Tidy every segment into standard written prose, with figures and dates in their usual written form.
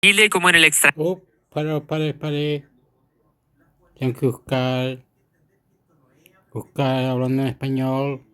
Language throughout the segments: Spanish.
Chile como en el extranjero. Oh, pare. Tengo que buscar hablando en español.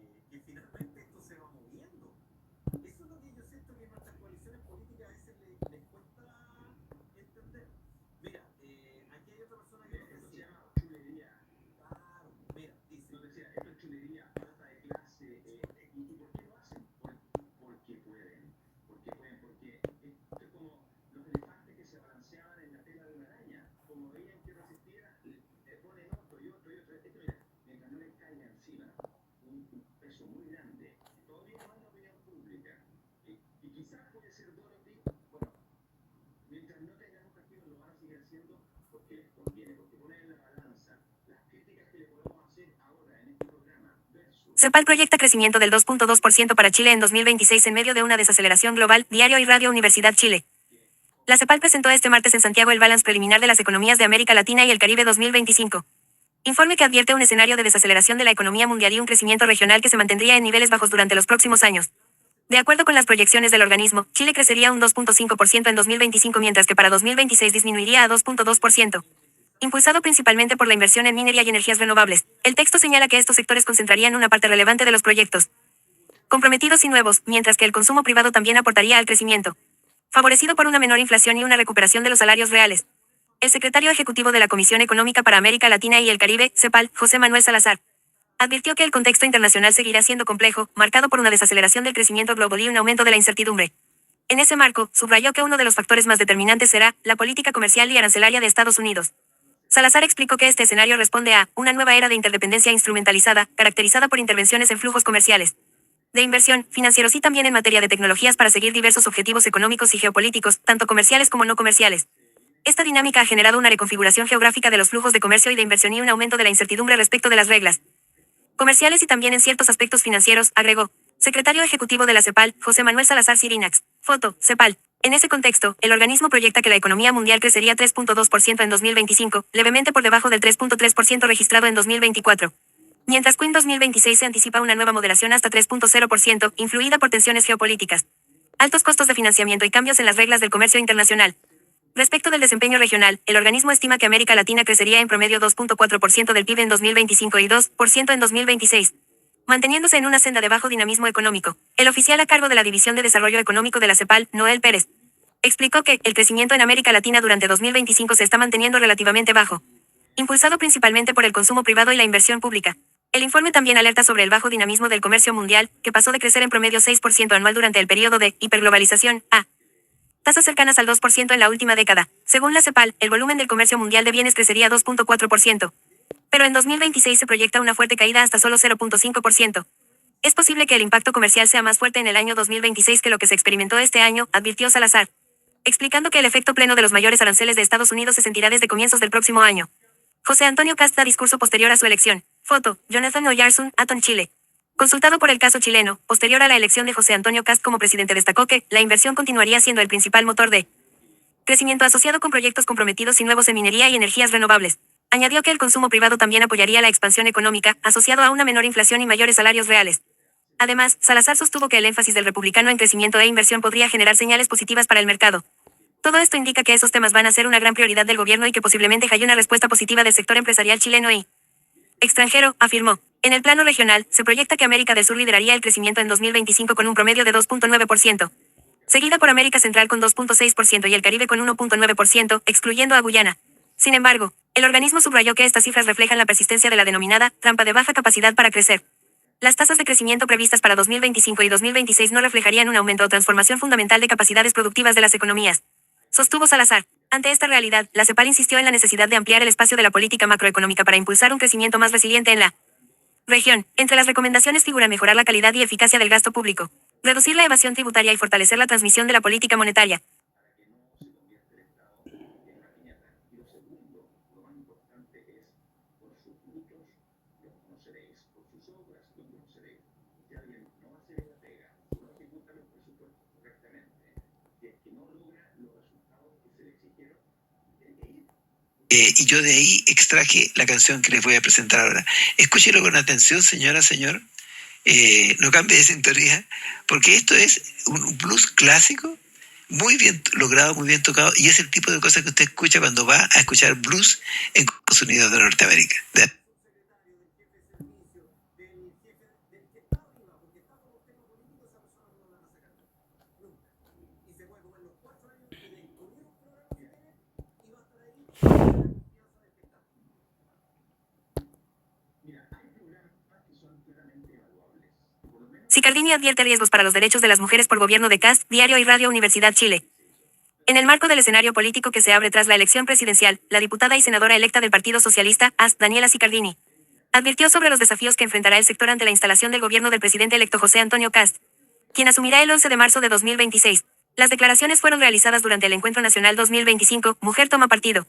CEPAL proyecta crecimiento del 2.2% para Chile en 2026 en medio de una desaceleración global, Diario y Radio Universidad Chile. La CEPAL presentó este martes en Santiago el balance preliminar de las economías de América Latina y el Caribe 2025. Informe que advierte un escenario de desaceleración de la economía mundial y un crecimiento regional que se mantendría en niveles bajos durante los próximos años. De acuerdo con las proyecciones del organismo, Chile crecería un 2.5% en 2025 mientras que para 2026 disminuiría a 2.2%. Impulsado principalmente por la inversión en minería y energías renovables, el texto señala que estos sectores concentrarían una parte relevante de los proyectos comprometidos y nuevos, mientras que el consumo privado también aportaría al crecimiento, favorecido por una menor inflación y una recuperación de los salarios reales. El secretario ejecutivo de la Comisión Económica para América Latina y el Caribe, CEPAL, José Manuel Salazar, advirtió que el contexto internacional seguirá siendo complejo, marcado por una desaceleración del crecimiento global y un aumento de la incertidumbre. En ese marco, subrayó que uno de los factores más determinantes será la política comercial y arancelaria de Estados Unidos. Salazar explicó que este escenario responde a una nueva era de interdependencia instrumentalizada, caracterizada por intervenciones en flujos comerciales, de inversión, financieros y también en materia de tecnologías para seguir diversos objetivos económicos y geopolíticos, tanto comerciales como no comerciales. Esta dinámica ha generado una reconfiguración geográfica de los flujos de comercio y de inversión y un aumento de la incertidumbre respecto de las reglas comerciales y también en ciertos aspectos financieros, agregó. Secretario Ejecutivo de la CEPAL, José Manuel Salazar Cirinax. Foto, CEPAL. En ese contexto, el organismo proyecta que la economía mundial crecería 3.2% en 2025, levemente por debajo del 3.3% registrado en 2024. Mientras que en 2026 se anticipa una nueva moderación hasta 3.0%, influida por tensiones geopolíticas, altos costos de financiamiento y cambios en las reglas del comercio internacional. Respecto del desempeño regional, el organismo estima que América Latina crecería en promedio 2.4% del PIB en 2025 y 2% en 2026, manteniéndose en una senda de bajo dinamismo económico. El oficial a cargo de la División de Desarrollo Económico de la CEPAL, Noel Pérez, explicó que el crecimiento en América Latina durante 2025 se está manteniendo relativamente bajo, impulsado principalmente por el consumo privado y la inversión pública. El informe también alerta sobre el bajo dinamismo del comercio mundial, que pasó de crecer en promedio 6% anual durante el periodo de hiperglobalización a tasas cercanas al 2% en la última década. Según la CEPAL, el volumen del comercio mundial de bienes crecería 2.4%. Pero en 2026 se proyecta una fuerte caída hasta solo 0.5%. Es posible que el impacto comercial sea más fuerte en el año 2026 que lo que se experimentó este año, advirtió Salazar, explicando que el efecto pleno de los mayores aranceles de Estados Unidos se sentirá desde comienzos del próximo año. José Antonio Cast da discurso posterior a su elección. Foto, Jonathan Oyarzún, Aton, Chile. Consultado por el caso chileno, posterior a la elección de José Antonio Cast como presidente, destacó que la inversión continuaría siendo el principal motor de crecimiento asociado con proyectos comprometidos y nuevos en minería y energías renovables. Añadió que el consumo privado también apoyaría la expansión económica, asociado a una menor inflación y mayores salarios reales. Además, Salazar sostuvo que el énfasis del republicano en crecimiento e inversión podría generar señales positivas para el mercado. Todo esto indica que esos temas van a ser una gran prioridad del gobierno y que posiblemente haya una respuesta positiva del sector empresarial chileno y extranjero, afirmó. En el plano regional, se proyecta que América del Sur lideraría el crecimiento en 2025 con un promedio de 2.9%, seguida por América Central con 2.6% y el Caribe con 1.9%, excluyendo a Guyana. Sin embargo, el organismo subrayó que estas cifras reflejan la persistencia de la denominada trampa de baja capacidad para crecer. Las tasas de crecimiento previstas para 2025 y 2026 no reflejarían un aumento o transformación fundamental de capacidades productivas de las economías, sostuvo Salazar. Ante esta realidad, la CEPAL insistió en la necesidad de ampliar el espacio de la política macroeconómica para impulsar un crecimiento más resiliente en la región. Entre las recomendaciones figura mejorar la calidad y eficacia del gasto público, reducir la evasión tributaria y fortalecer la transmisión de la política monetaria. Y yo de ahí extraje la canción que les voy a presentar ahora. Escúchelo con atención, señora, señor. No cambie de sintonía, porque esto es un blues clásico muy bien logrado, muy bien tocado, y es el tipo de cosas que usted escucha cuando va a escuchar blues en Estados Unidos de Norteamérica. Sicardini advierte riesgos para los derechos de las mujeres por gobierno de Kast, Diario y Radio Universidad Chile. En el marco del escenario político que se abre tras la elección presidencial, la diputada y senadora electa del Partido Socialista, AS, Daniela Sicardini, advirtió sobre los desafíos que enfrentará el sector ante la instalación del gobierno del presidente electo José Antonio Kast, quien asumirá el 11 de marzo de 2026. Las declaraciones fueron realizadas durante el Encuentro Nacional 2025, Mujer Toma Partido,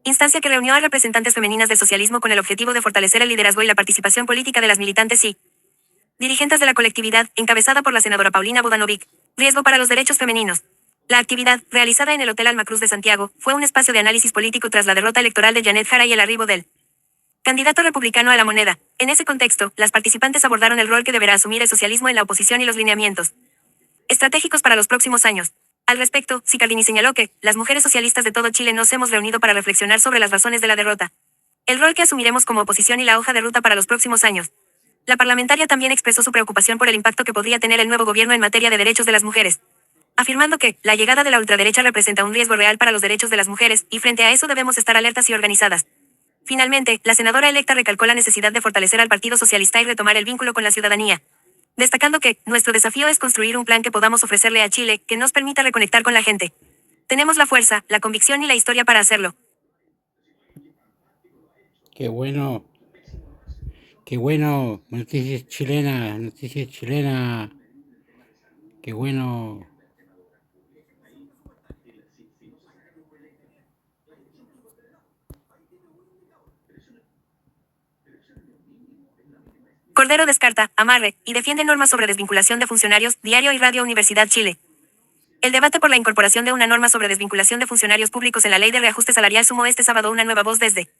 instancia que reunió a representantes femeninas del socialismo con el objetivo de fortalecer el liderazgo y la participación política de las militantes y dirigentes de la colectividad, encabezada por la senadora Paulina Budanovic. Riesgo para los derechos femeninos. La actividad, realizada en el Hotel Alma Cruz de Santiago, fue un espacio de análisis político tras la derrota electoral de Janet Jara y el arribo del candidato republicano a la moneda. En ese contexto, las participantes abordaron el rol que deberá asumir el socialismo en la oposición y los lineamientos estratégicos para los próximos años. Al respecto, Sicardini señaló que las mujeres socialistas de todo Chile nos hemos reunido para reflexionar sobre las razones de la derrota, el rol que asumiremos como oposición y la hoja de ruta para los próximos años. La parlamentaria también expresó su preocupación por el impacto que podría tener el nuevo gobierno en materia de derechos de las mujeres, afirmando que la llegada de la ultraderecha representa un riesgo real para los derechos de las mujeres, y frente a eso debemos estar alertas y organizadas. Finalmente, la senadora electa recalcó la necesidad de fortalecer al Partido Socialista y retomar el vínculo con la ciudadanía, destacando que nuestro desafío es construir un plan que podamos ofrecerle a Chile que nos permita reconectar con la gente. Tenemos la fuerza, la convicción y la historia para hacerlo. Qué bueno. Qué bueno. Noticias chilenas. Noticias chilenas. Qué bueno. Cordero descarta amarre y defiende normas sobre desvinculación de funcionarios, Diario y Radio Universidad Chile. El debate por la incorporación de una norma sobre desvinculación de funcionarios públicos en la Ley de Reajuste Salarial sumó este sábado una nueva voz desde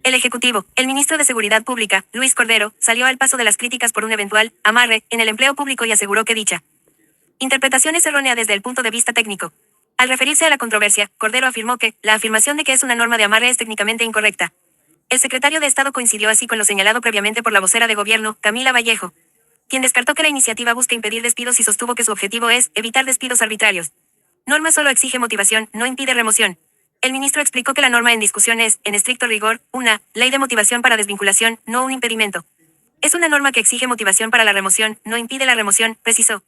el Ejecutivo. El ministro de Seguridad Pública, Luis Cordero, salió al paso de las críticas por un eventual amarre en el empleo público y aseguró que dicha interpretación es errónea desde el punto de vista técnico. Al referirse a la controversia, Cordero afirmó que la afirmación de que es una norma de amarre es técnicamente incorrecta. El secretario de Estado coincidió así con lo señalado previamente por la vocera de gobierno, Camila Vallejo, quien descartó que la iniciativa busque impedir despidos y sostuvo que su objetivo es evitar despidos arbitrarios. Norma solo exige motivación, no impide remoción. El ministro explicó que la norma en discusión es, en estricto rigor, una ley de motivación para desvinculación, no un impedimento. Es una norma que exige motivación para la remoción, no impide la remoción, precisó.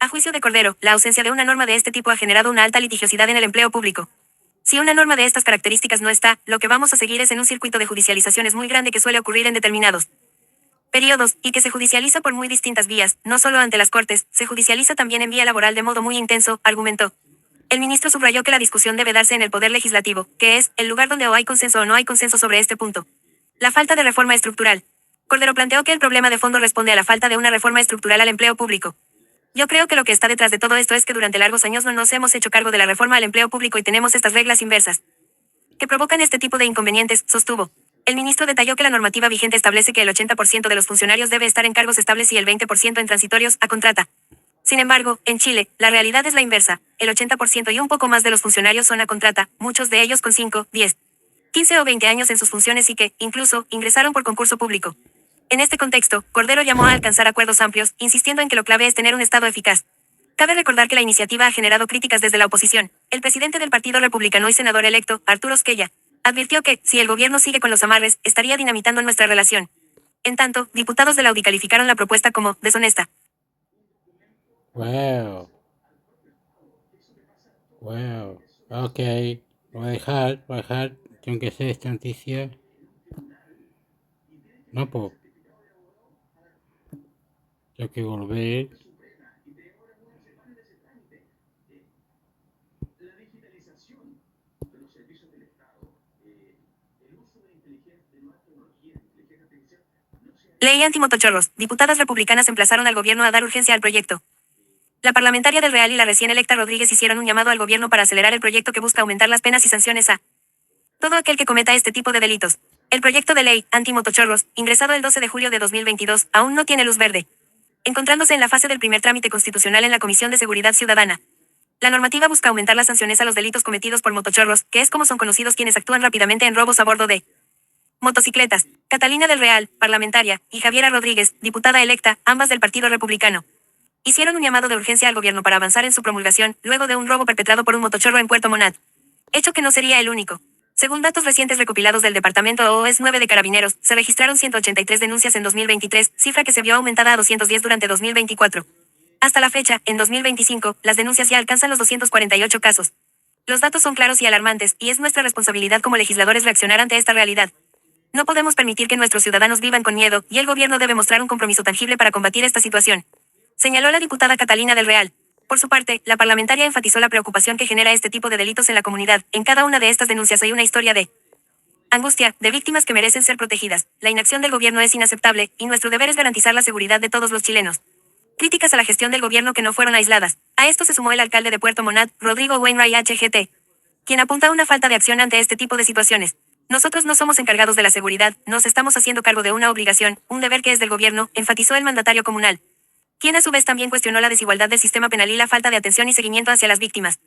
A juicio de Cordero, la ausencia de una norma de este tipo ha generado una alta litigiosidad en el empleo público. Si una norma de estas características no está, lo que vamos a seguir es en un circuito de judicializaciones muy grande que suele ocurrir en determinados periodos, y que se judicializa por muy distintas vías, no solo ante las Cortes, se judicializa también en vía laboral de modo muy intenso, argumentó. El ministro subrayó que la discusión debe darse en el Poder Legislativo, que es el lugar donde o hay consenso o no hay consenso sobre este punto. La falta de reforma estructural. Cordero planteó que el problema de fondo responde a la falta de una reforma estructural al empleo público. Yo creo que lo que está detrás de todo esto es que durante largos años no nos hemos hecho cargo de la reforma al empleo público y tenemos estas reglas inversas que provocan este tipo de inconvenientes, sostuvo. El ministro detalló que la normativa vigente establece que el 80% de los funcionarios debe estar en cargos estables y el 20% en transitorios, a contrata. Sin embargo, en Chile, la realidad es la inversa. El 80% y un poco más de los funcionarios son a contrata, muchos de ellos con 5, 10, 15 o 20 años en sus funciones y que, incluso, ingresaron por concurso público. En este contexto, Cordero llamó a alcanzar acuerdos amplios, insistiendo en que lo clave es tener un Estado eficaz. Cabe recordar que la iniciativa ha generado críticas desde la oposición. El presidente del Partido Republicano y senador electo, Arturo Esquella, advirtió que, si el gobierno sigue con los amarres, estaría dinamitando nuestra relación. En tanto, diputados de la UDI calificaron la propuesta como deshonesta. Wow. Wow. Ok. Voy a dejar. Tengo que hacer esta noticia. No, pues. Tengo que volver. Ley antimotochorros. Diputadas republicanas emplazaron al gobierno a dar urgencia al proyecto. La parlamentaria del Real y la recién electa Rodríguez hicieron un llamado al gobierno para acelerar el proyecto que busca aumentar las penas y sanciones a todo aquel que cometa este tipo de delitos. El proyecto de ley antimotochorros, ingresado el 12 de julio de 2022, aún no tiene luz verde, encontrándose en la fase del primer trámite constitucional en la Comisión de Seguridad Ciudadana. La normativa busca aumentar las sanciones a los delitos cometidos por motochorros, que es como son conocidos quienes actúan rápidamente en robos a bordo de motocicletas. Catalina del Real, parlamentaria, y Javiera Rodríguez, diputada electa, ambas del Partido Republicano, hicieron un llamado de urgencia al gobierno para avanzar en su promulgación, luego de un robo perpetrado por un motochorro en Puerto Montt. Hecho que no sería el único. Según datos recientes recopilados del Departamento OS 9 de Carabineros, se registraron 183 denuncias en 2023, cifra que se vio aumentada a 210 durante 2024. Hasta la fecha, en 2025, las denuncias ya alcanzan los 248 casos. Los datos son claros y alarmantes, y es nuestra responsabilidad como legisladores reaccionar ante esta realidad. No podemos permitir que nuestros ciudadanos vivan con miedo, y el gobierno debe mostrar un compromiso tangible para combatir esta situación, señaló la diputada Catalina del Real. Por su parte, la parlamentaria enfatizó la preocupación que genera este tipo de delitos en la comunidad. En cada una de estas denuncias hay una historia de angustia, de víctimas que merecen ser protegidas. La inacción del gobierno es inaceptable, y nuestro deber es garantizar la seguridad de todos los chilenos. Críticas a la gestión del gobierno que no fueron aisladas. A esto se sumó el alcalde de Puerto Montt, Rodrigo Wainwright HGT, quien apunta a una falta de acción ante este tipo de situaciones. Nosotros no somos encargados de la seguridad, nos estamos haciendo cargo de una obligación, un deber que es del gobierno, enfatizó el mandatario comunal, quien a su vez también cuestionó la desigualdad del sistema penal y la falta de atención y seguimiento hacia las víctimas.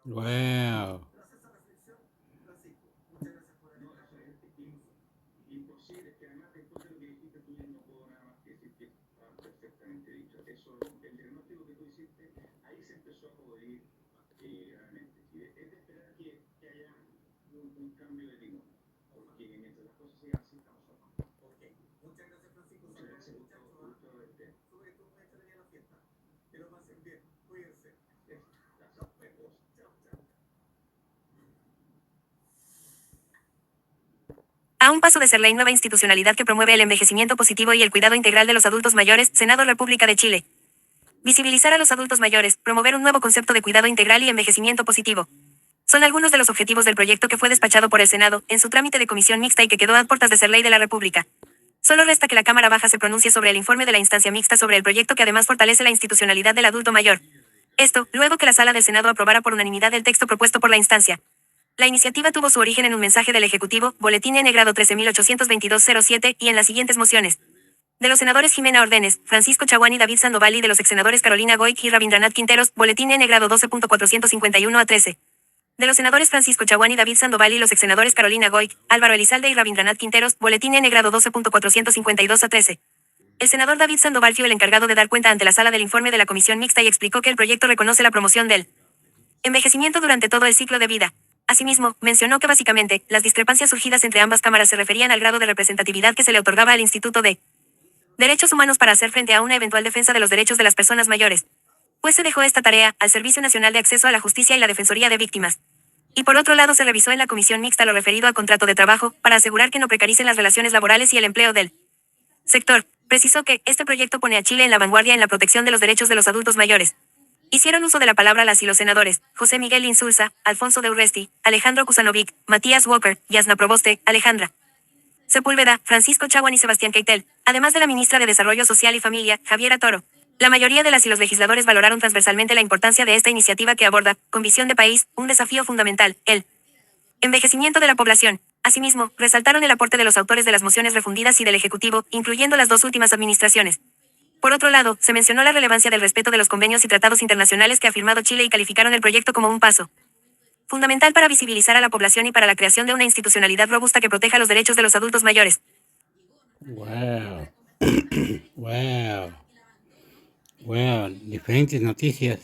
Wow. A un paso de ser ley nueva institucionalidad que promueve el envejecimiento positivo y el cuidado integral de los adultos mayores, Senado República de Chile. Visibilizar a los adultos mayores, promover un nuevo concepto de cuidado integral y envejecimiento positivo. Son algunos de los objetivos del proyecto que fue despachado por el Senado, en su trámite de comisión mixta y que quedó a puertas de ser ley de la República. Solo resta que la Cámara Baja se pronuncie sobre el informe de la instancia mixta sobre el proyecto que además fortalece la institucionalidad del adulto mayor. Esto, luego que la Sala del Senado aprobara por unanimidad el texto propuesto por la instancia. La iniciativa tuvo su origen en un mensaje del Ejecutivo, Boletín N grado 13.822-07, y en las siguientes mociones. De los senadores Jimena Ordenes, Francisco Chaguán y David Sandoval y de los exsenadores Carolina Goic y Rabindranath Quinteros, Boletín N grado 12.451-13. De los senadores Francisco Chaguán y David Sandoval y los exsenadores Carolina Goic, Álvaro Elizalde y Rabindranath Quinteros, Boletín N grado 12.452-13. El senador David Sandoval fue el encargado de dar cuenta ante la sala del informe de la comisión mixta y explicó que el proyecto reconoce la promoción del envejecimiento durante todo el ciclo de vida. Asimismo, mencionó que básicamente, las discrepancias surgidas entre ambas cámaras se referían al grado de representatividad que se le otorgaba al Instituto de Derechos Humanos para hacer frente a una eventual defensa de los derechos de las personas mayores. Pues se dejó esta tarea al Servicio Nacional de Acceso a la Justicia y la Defensoría de Víctimas. Y por otro lado se revisó en la comisión mixta lo referido a contrato de trabajo, para asegurar que no precaricen las relaciones laborales y el empleo del sector. Precisó que, este proyecto pone a Chile en la vanguardia en la protección de los derechos de los adultos mayores. Hicieron uso de la palabra las y los senadores, José Miguel Insulza, Alfonso de Urresti, Alejandro Kusanovic, Matías Walker, Yasna Proboste, Alejandra Sepúlveda, Francisco Chaguán y Sebastián Keitel, además de la ministra de Desarrollo Social y Familia, Javiera Toro. La mayoría de las y los legisladores valoraron transversalmente la importancia de esta iniciativa que aborda, con visión de país, un desafío fundamental, el envejecimiento de la población. Asimismo, resaltaron el aporte de los autores de las mociones refundidas y del Ejecutivo, incluyendo las dos últimas administraciones. Por otro lado, se mencionó la relevancia del respeto de los convenios y tratados internacionales que ha firmado Chile y calificaron el proyecto como un paso fundamental para visibilizar a la población y para la creación de una institucionalidad robusta que proteja los derechos de los adultos mayores. Wow. Wow. Wow. Diferentes noticias.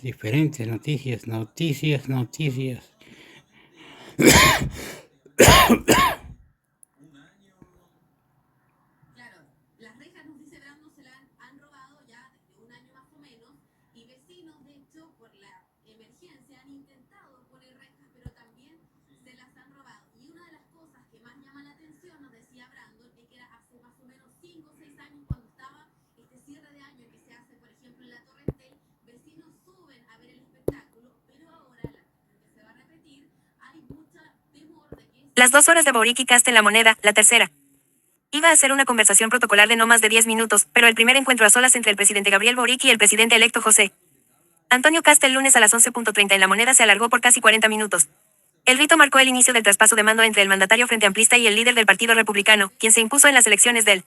Claro, las rejas, nos dice Brandon, se la han robado ya desde un año más o menos, y vecinos, de hecho, por la emergencia han intentado poner rejas, pero también se las han robado. Y una de las cosas que más llama la atención, nos decía Brandon, es que era hace más o menos 5 o 6 años cuando estaba este cierre de año que se hace, por ejemplo, en la Torrentel, vecinos suben a ver el espectáculo, pero ahora, que se va a repetir, hay mucho temor de que... Las 2 horas de Boric y Kast en La Moneda, la tercera. Iba a ser una conversación protocolar de no más de 10 minutos, pero el primer encuentro a solas entre el presidente Gabriel Boric y el presidente electo José Antonio Kast el lunes a las 11:30 en La Moneda se alargó por casi 40 minutos. El rito marcó el inicio del traspaso de mando entre el mandatario frente amplista y el líder del Partido Republicano, quien se impuso en las elecciones del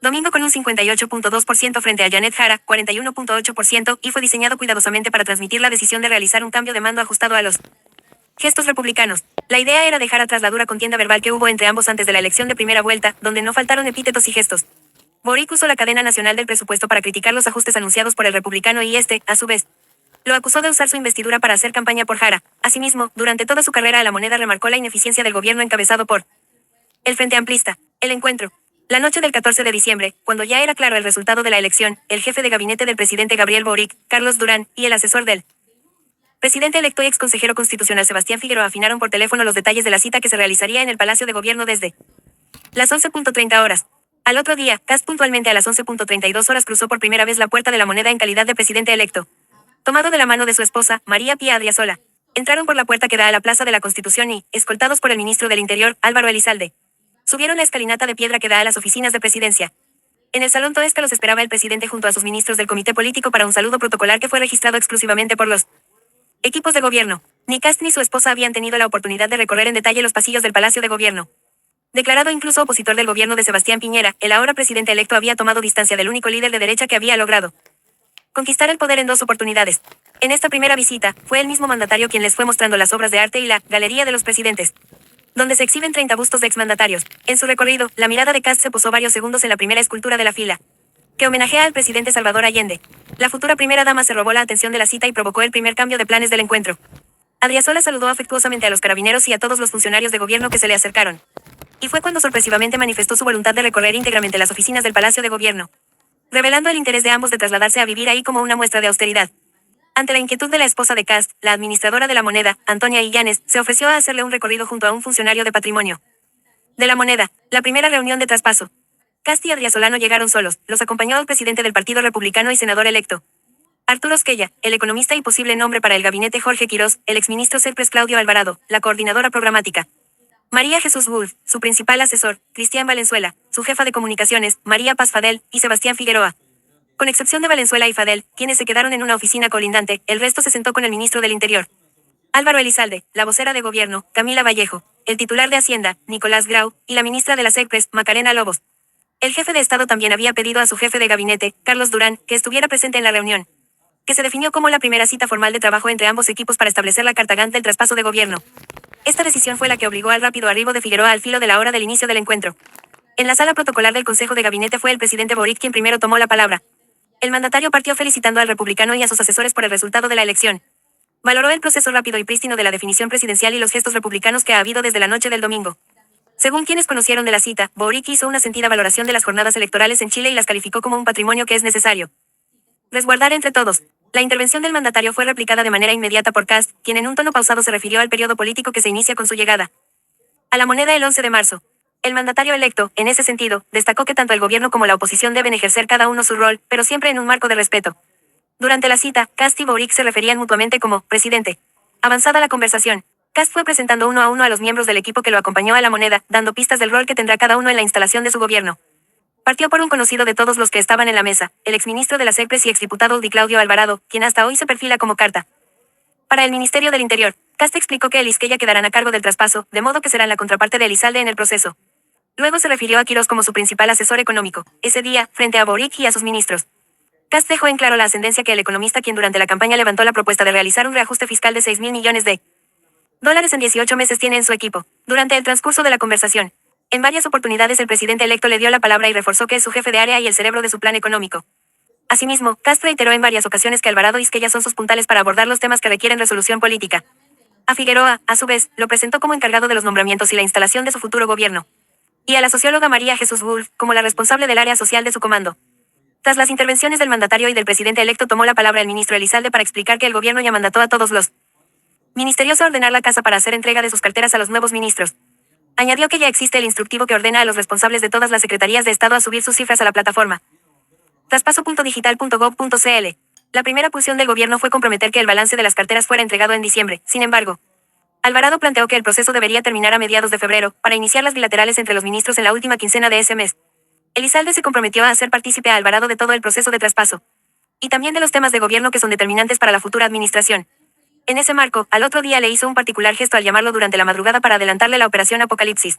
Domingo con un 58.2% frente a Janet Jara, 41.8%, y fue diseñado cuidadosamente para transmitir la decisión de realizar un cambio de mando ajustado a los gestos republicanos. La idea era dejar atrás la dura contienda verbal que hubo entre ambos antes de la elección de primera vuelta, donde no faltaron epítetos y gestos. Boric usó la cadena nacional del presupuesto para criticar los ajustes anunciados por el republicano y este, a su vez, lo acusó de usar su investidura para hacer campaña por Jara. Asimismo, durante toda su carrera a la moneda remarcó la ineficiencia del gobierno encabezado por el Frente Amplista. El encuentro. La noche del 14 de diciembre, cuando ya era claro el resultado de la elección, el jefe de gabinete del presidente Gabriel Boric, Carlos Durán, y el asesor del presidente electo y ex consejero constitucional Sebastián Figueroa afinaron por teléfono los detalles de la cita que se realizaría en el Palacio de Gobierno desde las 11:30 horas. Al otro día, Kast puntualmente a las 11:32 horas cruzó por primera vez la puerta de la moneda en calidad de presidente electo. Tomado de la mano de su esposa, María Pía Adriasola. Entraron por la puerta que da a la Plaza de la Constitución y, escoltados por el ministro del Interior, Álvaro Elizalde, subieron la escalinata de piedra que da a las oficinas de presidencia. En el Salón Toesca los esperaba el presidente junto a sus ministros del comité político para un saludo protocolar que fue registrado exclusivamente por los equipos de gobierno. Ni Kast ni su esposa habían tenido la oportunidad de recorrer en detalle los pasillos del Palacio de Gobierno. Declarado incluso opositor del gobierno de Sebastián Piñera, el ahora presidente electo había tomado distancia del único líder de derecha que había logrado conquistar el poder en 2 oportunidades. En esta primera visita, fue el mismo mandatario quien les fue mostrando las obras de arte y la Galería de los Presidentes, donde se exhiben 30 bustos de exmandatarios. En su recorrido, la mirada de Kast se posó varios segundos en la primera escultura de la fila, que homenajea al presidente Salvador Allende. La futura primera dama se robó la atención de la cita y provocó el primer cambio de planes del encuentro. Adriasola saludó afectuosamente a los carabineros y a todos los funcionarios de gobierno que se le acercaron. Y fue cuando sorpresivamente manifestó su voluntad de recorrer íntegramente las oficinas del Palacio de Gobierno, revelando el interés de ambos de trasladarse a vivir ahí como una muestra de austeridad. Ante la inquietud de la esposa de Kast, la administradora de la moneda, Antonia Illanes, se ofreció a hacerle un recorrido junto a un funcionario de patrimonio de la moneda. La primera reunión de traspaso. Kast y Adriasola no llegaron solos, los acompañó el presidente del Partido Republicano y senador electo, Arturo Esquella, el economista y posible nombre para el gabinete Jorge Quirós, el exministro Serpres Claudio Alvarado, la coordinadora programática María Jesús Wolf, su principal asesor, Cristian Valenzuela, su jefa de comunicaciones, María Paz Fadel, y Sebastián Figueroa. Con excepción de Valenzuela y Fadel, quienes se quedaron en una oficina colindante, el resto se sentó con el ministro del Interior, Álvaro Elizalde, la vocera de gobierno, Camila Vallejo, el titular de Hacienda, Nicolás Grau, y la ministra de la SECPRES, Macarena Lobos. El jefe de Estado también había pedido a su jefe de gabinete, Carlos Durán, que estuviera presente en la reunión, que se definió como la primera cita formal de trabajo entre ambos equipos para establecer la carta Gantt del traspaso de gobierno. Esta decisión fue la que obligó al rápido arribo de Figueroa al filo de la hora del inicio del encuentro. En la sala protocolar del Consejo de Gabinete fue el presidente Boric quien primero tomó la palabra. El mandatario partió felicitando al republicano y a sus asesores por el resultado de la elección. Valoró el proceso rápido y prístino de la definición presidencial y los gestos republicanos que ha habido desde la noche del domingo. Según quienes conocieron de la cita, Boric hizo una sentida valoración de las jornadas electorales en Chile y las calificó como un patrimonio que es necesario resguardar entre todos. La intervención del mandatario fue replicada de manera inmediata por Kast, quien en un tono pausado se refirió al periodo político que se inicia con su llegada a la moneda el 11 de marzo. El mandatario electo, en ese sentido, destacó que tanto el gobierno como la oposición deben ejercer cada uno su rol, pero siempre en un marco de respeto. Durante la cita, Kast y Boric se referían mutuamente como presidente. Avanzada la conversación, Kast fue presentando uno a los miembros del equipo que lo acompañó a la moneda, dando pistas del rol que tendrá cada uno en la instalación de su gobierno. Partió por un conocido de todos los que estaban en la mesa, el exministro de la SECPRES y exdiputado Uldi Claudio Alvarado, quien hasta hoy se perfila como carta para el Ministerio del Interior. Kast explicó que él y Esquella quedarán a cargo del traspaso, de modo que serán la contraparte de Elizalde en el proceso. Luego se refirió a Quirós como su principal asesor económico, ese día, frente a Boric y a sus ministros. Kast dejó en claro la ascendencia que el economista quien durante la campaña levantó la propuesta de realizar un reajuste fiscal de $6.000 millones en 18 meses tiene en su equipo. Durante el transcurso de la conversación, en varias oportunidades el presidente electo le dio la palabra y reforzó que es su jefe de área y el cerebro de su plan económico. Asimismo, Kast reiteró en varias ocasiones que Alvarado y Esquella son sus puntales para abordar los temas que requieren resolución política. A Figueroa, a su vez, lo presentó como encargado de los nombramientos y la instalación de su futuro gobierno. Y a la socióloga María Jesús Wolf, como la responsable del área social de su comando. Tras las intervenciones del mandatario y del presidente electo tomó la palabra el ministro Elizalde para explicar que el gobierno ya mandató a todos los ministerios a ordenar la casa para hacer entrega de sus carteras a los nuevos ministros. Añadió que ya existe el instructivo que ordena a los responsables de todas las secretarías de Estado a subir sus cifras a la plataforma traspaso.digital.gov.cl. La primera pulsión del gobierno fue comprometer que el balance de las carteras fuera entregado en diciembre. Sin embargo, Alvarado planteó que el proceso debería terminar a mediados de febrero, para iniciar las bilaterales entre los ministros en la última quincena de ese mes. Elizalde se comprometió a hacer partícipe a Alvarado de todo el proceso de traspaso. Y también de los temas de gobierno que son determinantes para la futura administración. En ese marco, al otro día le hizo un particular gesto al llamarlo durante la madrugada para adelantarle la operación Apocalipsis.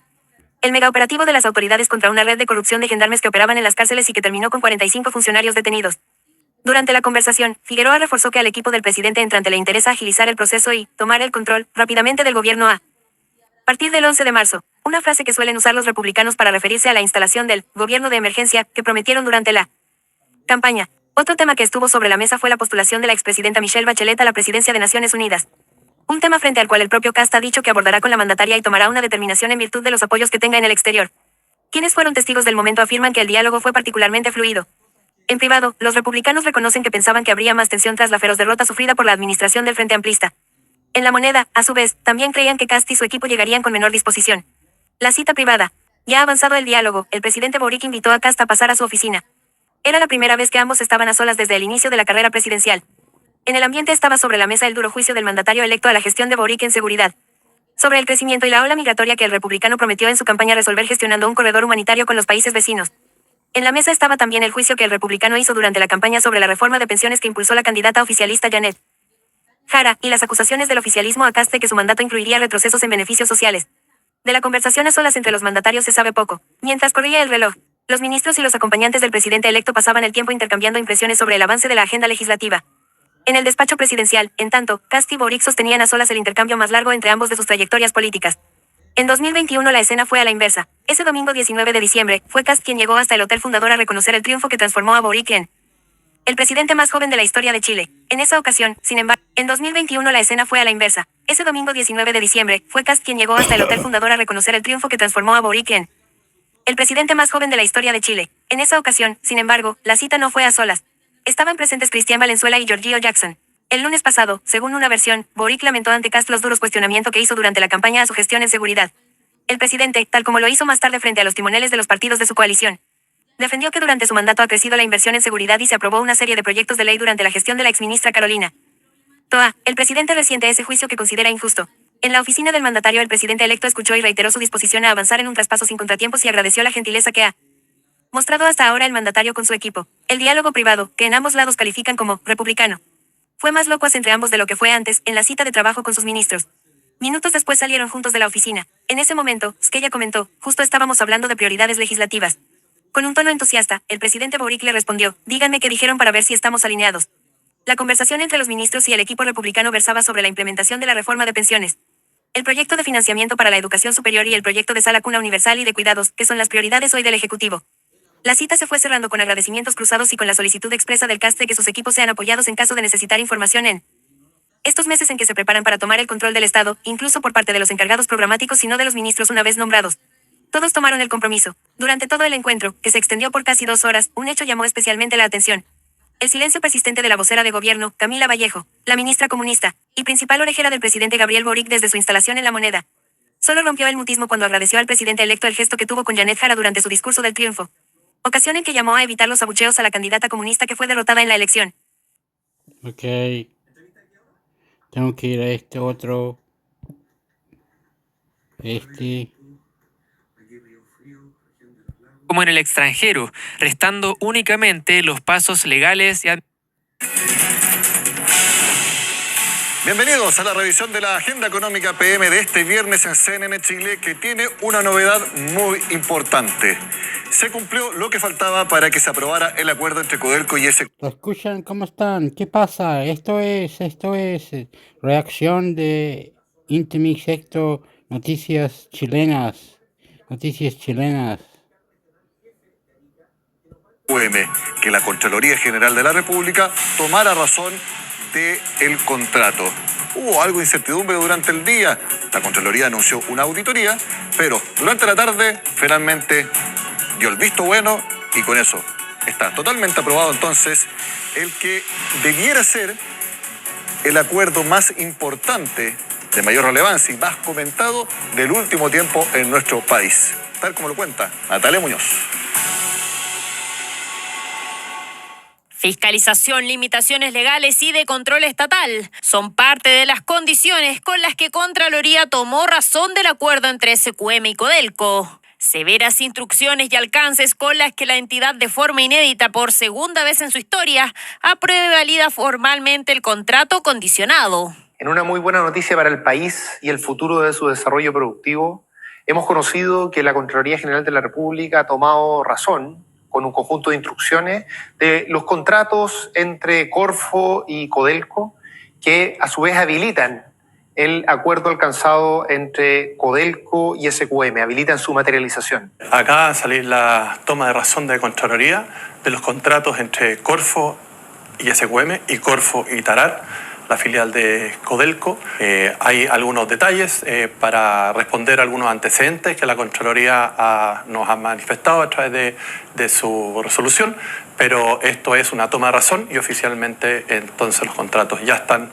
El megaoperativo de las autoridades contra una red de corrupción de gendarmes que operaban en las cárceles y que terminó con 45 funcionarios detenidos. Durante la conversación, Figueroa reforzó que al equipo del presidente entrante le interesa agilizar el proceso y tomar el control rápidamente del gobierno a partir del 11 de marzo, una frase que suelen usar los republicanos para referirse a la instalación del gobierno de emergencia que prometieron durante la campaña. Otro tema que estuvo sobre la mesa fue la postulación de la expresidenta Michelle Bachelet a la presidencia de Naciones Unidas. Un tema frente al cual el propio Kast ha dicho que abordará con la mandataria y tomará una determinación en virtud de los apoyos que tenga en el exterior. Quienes fueron testigos del momento afirman que el diálogo fue particularmente fluido. En privado, los republicanos reconocen que pensaban que habría más tensión tras la feroz derrota sufrida por la administración del Frente Amplista. En La Moneda, a su vez, también creían que Kast y su equipo llegarían con menor disposición. La cita privada. Ya avanzado el diálogo, el presidente Boric invitó a Kast a pasar a su oficina. Era la primera vez que ambos estaban a solas desde el inicio de la carrera presidencial. En el ambiente estaba sobre la mesa el duro juicio del mandatario electo a la gestión de Boric en seguridad. Sobre el crecimiento y la ola migratoria que el republicano prometió en su campaña resolver gestionando un corredor humanitario con los países vecinos. En la mesa estaba también el juicio que el republicano hizo durante la campaña sobre la reforma de pensiones que impulsó la candidata oficialista Janet Jara, y las acusaciones del oficialismo a Kast de que su mandato incluiría retrocesos en beneficios sociales. De la conversación a solas entre los mandatarios se sabe poco. Mientras corría el reloj, los ministros y los acompañantes del presidente electo pasaban el tiempo intercambiando impresiones sobre el avance de la agenda legislativa. En el despacho presidencial, en tanto, Kast y Boric sostenían a solas el intercambio más largo entre ambos de sus trayectorias políticas. En 2021 la escena fue a la inversa. Ese domingo 19 de diciembre, fue Kast quien llegó hasta el Hotel Fundador a reconocer el triunfo que transformó a Boric en el presidente más joven de la historia de Chile. En esa ocasión, sin embargo, en 2021 la escena fue a la inversa. Ese domingo 19 de diciembre, fue Kast quien llegó hasta el Hotel Fundador a reconocer el triunfo que transformó a Boric en el presidente más joven de la historia de Chile. En esa ocasión, sin embargo, la cita no fue a solas. Estaban presentes Cristian Valenzuela y Giorgio Jackson. El lunes pasado, según una versión, Boric lamentó ante Kast los duros cuestionamientos que hizo durante la campaña a su gestión en seguridad. El presidente, tal como lo hizo más tarde frente a los timoneles de los partidos de su coalición, defendió que durante su mandato ha crecido la inversión en seguridad y se aprobó una serie de proyectos de ley durante la gestión de la exministra Carolina Toa. El presidente resiente ese juicio que considera injusto. En la oficina del mandatario, el presidente electo escuchó y reiteró su disposición a avanzar en un traspaso sin contratiempos y agradeció la gentileza que ha mostrado hasta ahora el mandatario con su equipo. El diálogo privado, que en ambos lados califican como republicano, fue más locuaz entre ambos de lo que fue antes, en la cita de trabajo con sus ministros. Minutos después salieron juntos de la oficina. En ese momento, Skella comentó, justo estábamos hablando de prioridades legislativas. Con un tono entusiasta, el presidente Boric le respondió, díganme qué dijeron para ver si estamos alineados. La conversación entre los ministros y el equipo republicano versaba sobre la implementación de la reforma de pensiones, el proyecto de financiamiento para la educación superior y el proyecto de sala cuna universal y de cuidados, que son las prioridades hoy del Ejecutivo. La cita se fue cerrando con agradecimientos cruzados y con la solicitud expresa del Kast de que sus equipos sean apoyados en caso de necesitar información en estos meses en que se preparan para tomar el control del Estado, incluso por parte de los encargados programáticos y no de los ministros una vez nombrados. Todos tomaron el compromiso. Durante todo el encuentro, que se extendió por casi 2 horas, un hecho llamó especialmente la atención. El silencio persistente de la vocera de gobierno, Camila Vallejo, la ministra comunista, y principal orejera del presidente Gabriel Boric desde su instalación en La Moneda. Solo rompió el mutismo cuando agradeció al presidente electo el gesto que tuvo con Janet Jara durante su discurso del triunfo. Ocasión en que llamó a evitar los abucheos a la candidata comunista que fue derrotada en la elección. Ok. Tengo que ir a este otro. Como en el extranjero, restando únicamente los pasos legales y Bienvenidos a la revisión de la agenda económica PM de este viernes en CNN Chile, que tiene una novedad muy importante. Se cumplió lo que faltaba para que se aprobara el acuerdo entre Codelco y ese. ¿Lo escuchan? ¿Cómo están? ¿Qué pasa? Esto es reacción de Intimix Secto, noticias chilenas. Que la Contraloría General de la República tomara razón del contrato. Hubo algo de incertidumbre durante el día. La Contraloría anunció una auditoría, pero durante la tarde finalmente dio el visto bueno y con eso está totalmente aprobado entonces el que debiera ser el acuerdo más importante, de mayor relevancia y más comentado del último tiempo en nuestro país. Tal como lo cuenta Natalia Muñoz. Fiscalización, limitaciones legales y de control estatal son parte de las condiciones con las que Contraloría tomó razón del acuerdo entre SQM y Codelco. Severas instrucciones y alcances con las que la entidad, de forma inédita por segunda vez en su historia, apruebe y valida formalmente el contrato condicionado. En una muy buena noticia para el país y el futuro de su desarrollo productivo, Hemos conocido que la Contraloría General de la República ha tomado razón con un conjunto de instrucciones de los contratos entre Corfo y Codelco, que a su vez habilitan el acuerdo alcanzado entre Codelco y SQM, habilitan su materialización. Acá salir la toma de razón de Contraloría de los contratos entre Corfo y SQM y Corfo y Tarar, la filial de Codelco. Hay algunos detalles para responder a algunos antecedentes que la Contraloría nos ha manifestado a través de su resolución, pero esto es una toma de razón y oficialmente entonces los contratos ya están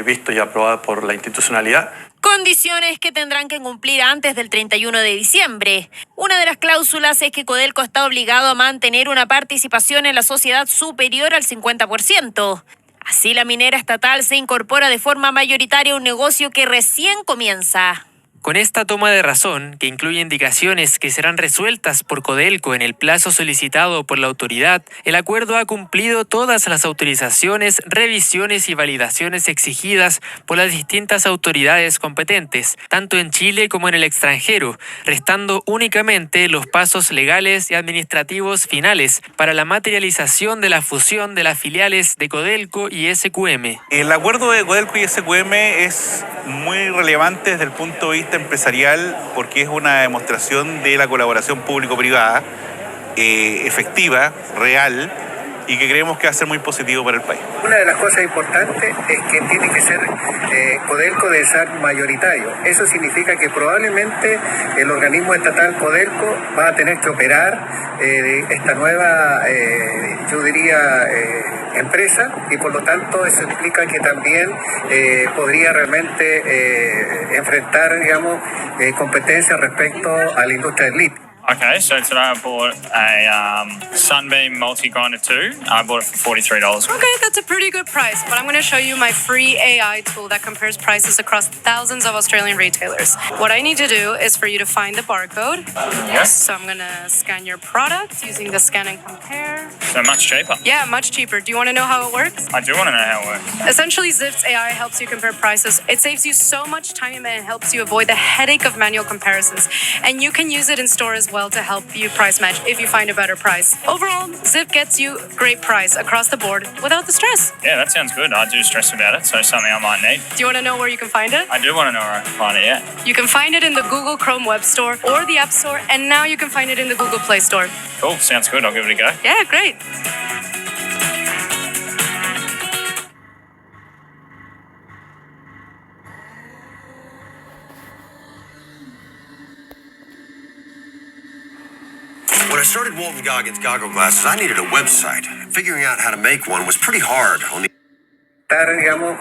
vistos y aprobados por la institucionalidad. Condiciones que tendrán que cumplir antes del 31 de diciembre. Una de las cláusulas es que Codelco está obligado a mantener una participación en la sociedad superior al 50%. Así, la minera estatal se incorpora de forma mayoritaria a un negocio que recién comienza. Con esta toma de razón, que incluye indicaciones que serán resueltas por Codelco en el plazo solicitado por la autoridad, el acuerdo ha cumplido todas las autorizaciones, revisiones y validaciones exigidas por las distintas autoridades competentes, tanto en Chile como en el extranjero, restando únicamente los pasos legales y administrativos finales para la materialización de la fusión de las filiales de Codelco y SQM. El acuerdo de Codelco y SQM es muy relevante desde el punto de vista empresarial porque es una demostración de la colaboración público-privada efectiva, real, y que creemos que va a ser muy positivo para el país. Una de las cosas importantes es que tiene que ser Codelco de ser mayoritario. Eso significa que probablemente el organismo estatal Codelco va a tener que operar esta nueva, yo diría, empresa, y por lo tanto eso implica que también podría realmente enfrentar, digamos, competencia respecto a la industria del litio. Okay, so today I bought a Sunbeam Multi-Grinder 2. I bought it for $43. Okay, that's a pretty good price, but I'm going to show you my free AI tool that compares prices across thousands of Australian retailers. What I need to do is for you to find the barcode. Yes. So I'm going to scan your product using the scan and compare. So much cheaper. Yeah, much cheaper. Do you want to know how it works? I do want to know how it works. Essentially, Zift's AI helps you compare prices. It saves you so much time and it helps you avoid the headache of manual comparisons. And you can use it in store as well to help you price match if you find a better price. Overall, Zift gets you great price across the board without the stress. Yeah, that sounds good. I do stress about it, so something I might need. Do you want to know where you can find it? I do want to know where I can find it, yeah. You can find it in the Google Chrome Web Store or the App Store, and now you can find it in the Google Play Store. Cool, sounds good. I'll give it a go. Yeah, great. When I started Walton Goggins Goggle Glasses, I needed a website. Figuring out how to make one was pretty hard on the... digamos,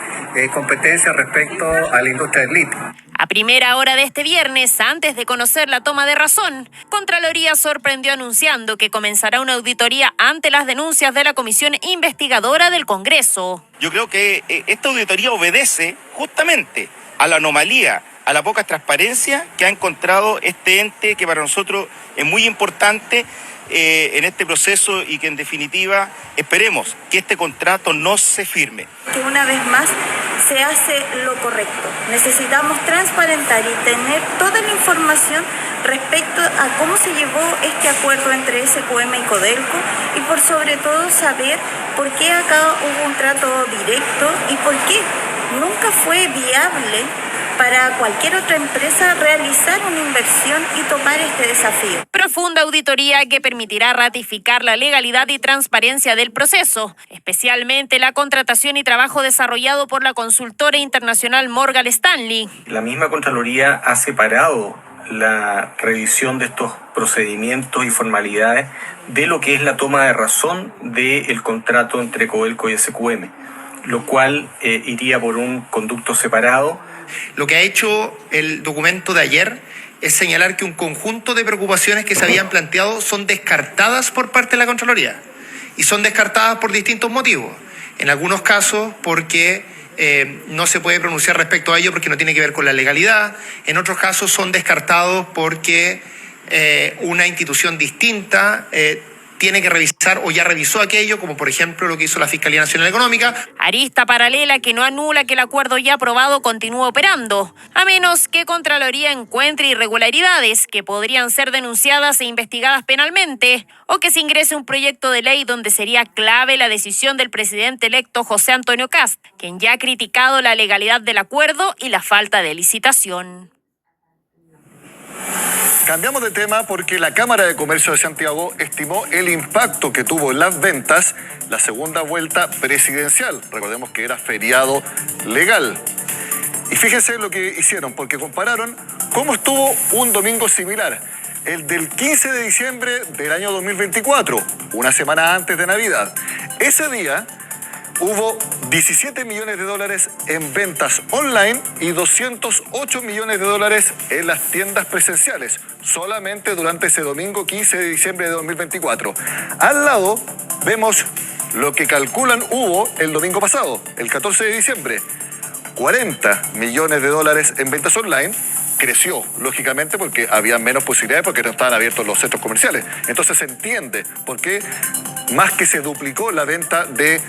competencia respecto a la industria del litio. A primera hora de este viernes, antes de conocer la toma de razón, Contraloría sorprendió anunciando que comenzará una auditoría ante las denuncias de la Comisión Investigadora del Congreso. Yo creo que esta auditoría obedece justamente a la anomalía, a la poca transparencia que ha encontrado este ente que para nosotros es muy importante en este proceso y que en definitiva esperemos que este contrato no se firme. Que una vez más se hace lo correcto. Necesitamos transparentar y tener toda la información respecto a cómo se llevó este acuerdo entre SQM y Codelco y por sobre todo saber por qué acá hubo un trato directo y por qué nunca fue viable para cualquier otra empresa realizar una inversión y tomar este desafío. Profunda auditoría que permitirá ratificar la legalidad y transparencia del proceso, especialmente la contratación y trabajo desarrollado por la consultora internacional Morgan Stanley. La misma Contraloría ha separado la revisión de estos procedimientos y formalidades de lo que es la toma de razón del contrato entre Codelco y SQM, lo cual iría por un conducto separado. Lo que ha hecho el documento de ayer es señalar que un conjunto de preocupaciones que se habían planteado son descartadas por parte de la Contraloría. Y son descartadas por distintos motivos. En algunos casos porque no se puede pronunciar respecto a ello porque no tiene que ver con la legalidad. En otros casos son descartados porque una institución distinta tiene que revisar o ya revisó aquello, como por ejemplo lo que hizo la Fiscalía Nacional Económica. Arista paralela que no anula que el acuerdo ya aprobado continúe operando, a menos que Contraloría encuentre irregularidades que podrían ser denunciadas e investigadas penalmente, o que se ingrese un proyecto de ley donde sería clave la decisión del presidente electo José Antonio Kast, quien ya ha criticado la legalidad del acuerdo y la falta de licitación. Cambiamos de tema porque la Cámara de Comercio de Santiago estimó el impacto que tuvo en las ventas la segunda vuelta presidencial. Recordemos que era feriado legal. Y fíjense lo que hicieron, porque compararon cómo estuvo un domingo similar, el del 15 de diciembre del año 2024, una semana antes de Navidad. Ese día hubo 17 millones de dólares en ventas online y 208 millones de dólares en las tiendas presenciales, solamente durante ese domingo 15 de diciembre de 2024. Al lado vemos lo que calculan hubo el domingo pasado, el 14 de diciembre. 40 millones de dólares en ventas online. Creció, lógicamente, porque había menos posibilidades, porque no estaban abiertos los centros comerciales. Entonces se entiende por qué más que se duplicó la venta de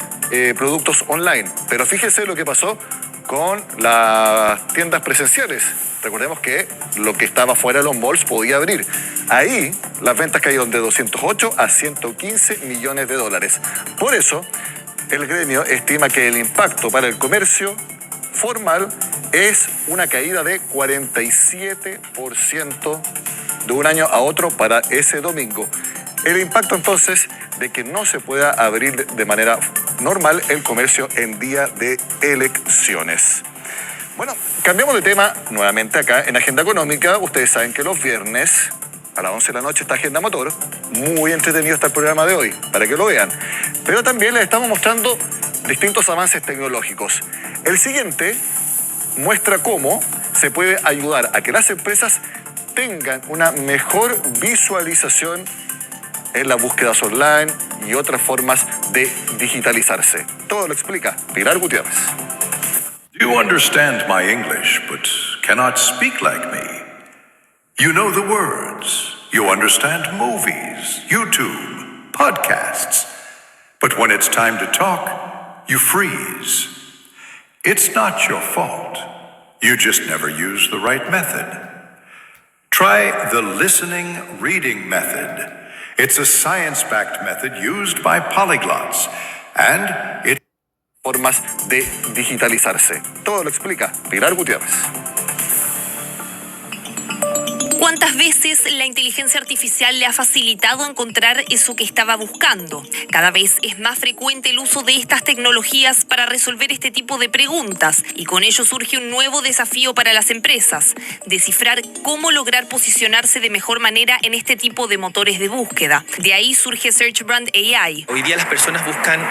productos online. Pero fíjese lo que pasó con las tiendas presenciales. Recordemos que lo que estaba fuera de los malls podía abrir. Ahí las ventas cayeron de 208 a 115 millones de dólares. Por eso, el gremio estima que el impacto para el comercio formal es una caída de 47% de un año a otro para ese domingo. El impacto entonces de que no se pueda abrir de manera normal el comercio en día de elecciones. Bueno, cambiamos de tema nuevamente acá en Agenda Económica. Ustedes saben que los viernes a las 11 de la noche está Agenda Motor. Muy entretenido está el programa de hoy, para que lo vean. Pero también les estamos mostrando distintos avances tecnológicos. El siguiente muestra cómo se puede ayudar a que las empresas tengan una mejor visualización en las búsquedas online y otras formas de digitalizarse. Todo lo explica Pilar Gutiérrez. You understand my English, but cannot speak like me. You know the words. You understand movies, YouTube, podcasts. But when it's time to talk, you freeze. It's not your fault. You just never use the right method. Try the listening reading method. It's a science-backed method used by polyglots, and it formas de digitalizarse. Todo lo explica Pilar Gutiérrez. ¿Cuántas veces la inteligencia artificial le ha facilitado encontrar eso que estaba buscando? Cada vez es más frecuente el uso de estas tecnologías para resolver este tipo de preguntas y con ello surge un nuevo desafío para las empresas: descifrar cómo lograr posicionarse de mejor manera en este tipo de motores de búsqueda. De ahí surge SearchBrand AI. Hoy día las personas buscan